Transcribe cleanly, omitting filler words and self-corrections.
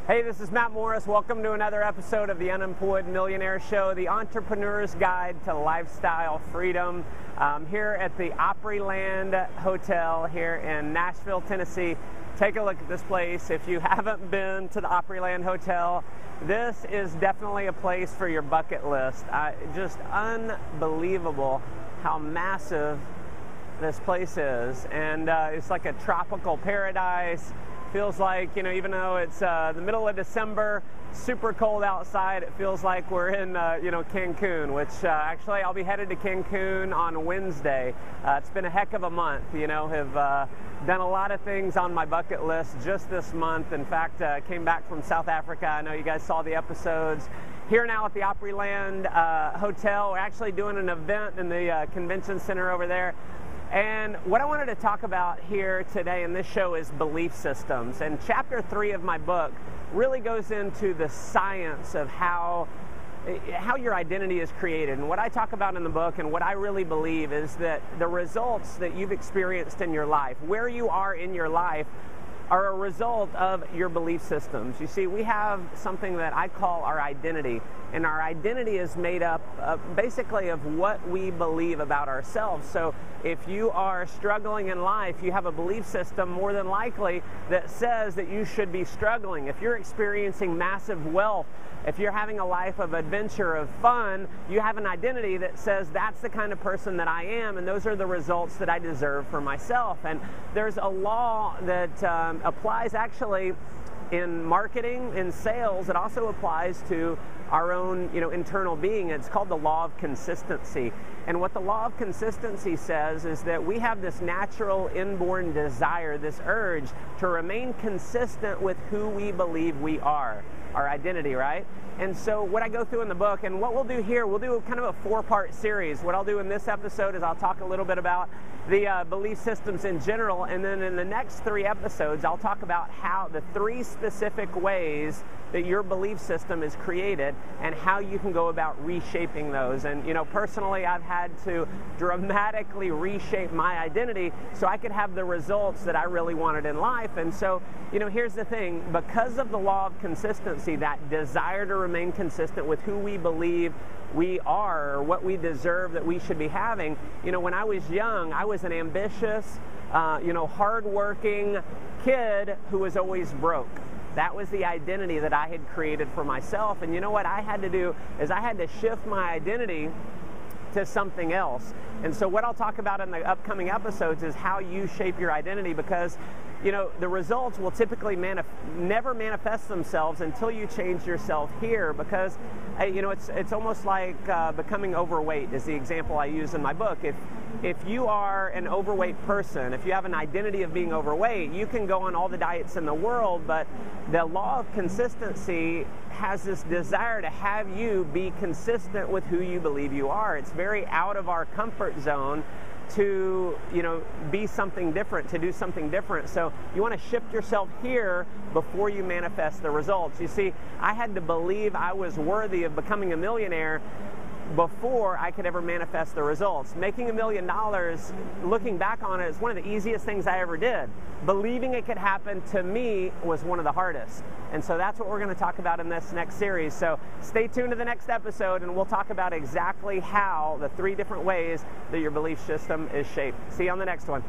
Hey, this is Matt Morris. Welcome to another episode of the Unemployed Millionaire Show, the entrepreneur's guide to lifestyle freedom. Here at the Opryland Hotel here in Nashville, Tennessee. Take a look at this place. If you haven't been to the Opryland Hotel, this is definitely a place for your bucket list. Just unbelievable how massive this place is. And it's like a tropical paradise. Feels like, even though it's the middle of December, super cold outside, it feels like we're in, Cancun, which actually I'll be headed to Cancun on Wednesday. It's been a heck of a month, have done a lot of things on my bucket list just this month. In fact, came back from South Africa. I know you guys saw the episodes. Here now at the Opryland Hotel, we're actually doing an event in the convention center over there. And what I wanted to talk about here today in this show is belief systems. And chapter 3 of my book really goes into the science of how your identity is created. And what I talk about in the book and what I really believe is that the results that you've experienced in your life, where you are in your life, are a result of your belief systems. You see, we have something that I call our identity, and our identity is made up basically of what we believe about ourselves. So if you are struggling in life, you have a belief system more than likely that says that you should be struggling. If you're experiencing massive wealth, if you're having a life of adventure, of fun, you have an identity that says that's the kind of person that I am, and those are the results that I deserve for myself. And there's a law that applies actually in marketing, in sales. It also applies to our own, internal being. It's called the law of consistency. And what the law of consistency says is that we have this natural inborn desire, this urge to remain consistent with who we believe we are, our identity, right? And so what I go through in the book, and what we'll do here, we'll do kind of a 4-part series. What I'll do in this episode is I'll talk a little bit about the belief systems in general, and then in the next 3 episodes, I'll talk about how the 3 specific ways that your belief system is created and how you can go about reshaping those. And, personally, I've had to dramatically reshape my identity so I could have the results that I really wanted in life. And so, here's the thing. Because of the law of consistency, that desire to remain consistent with who we believe we are, or what we deserve that we should be having, when I was young, I was an ambitious, hardworking kid who was always broke. That was the identity that I had created for myself. And what I had to do is I had to shift my identity to something else. And so what I'll talk about in the upcoming episodes is how you shape your identity, because the results will typically never manifest themselves until you change yourself here, because it's almost like becoming overweight is the example I use in my book. If you are an overweight person, if you have an identity of being overweight, you can go on all the diets in the world, but the law of consistency has this desire to have you be consistent with who you believe you are. It's very out of our comfort zone to be something different, to do something different. So you want to shift yourself here before you manifest the results. You see, I had to believe I was worthy of becoming a millionaire before I could ever manifest the results. Making $1 million, looking back on it, is one of the easiest things I ever did. Believing it could happen to me was one of the hardest. And so that's what we're going to talk about in this next series. So stay tuned to the next episode, and we'll talk about exactly how the 3 different ways that your belief system is shaped. See you on the next one.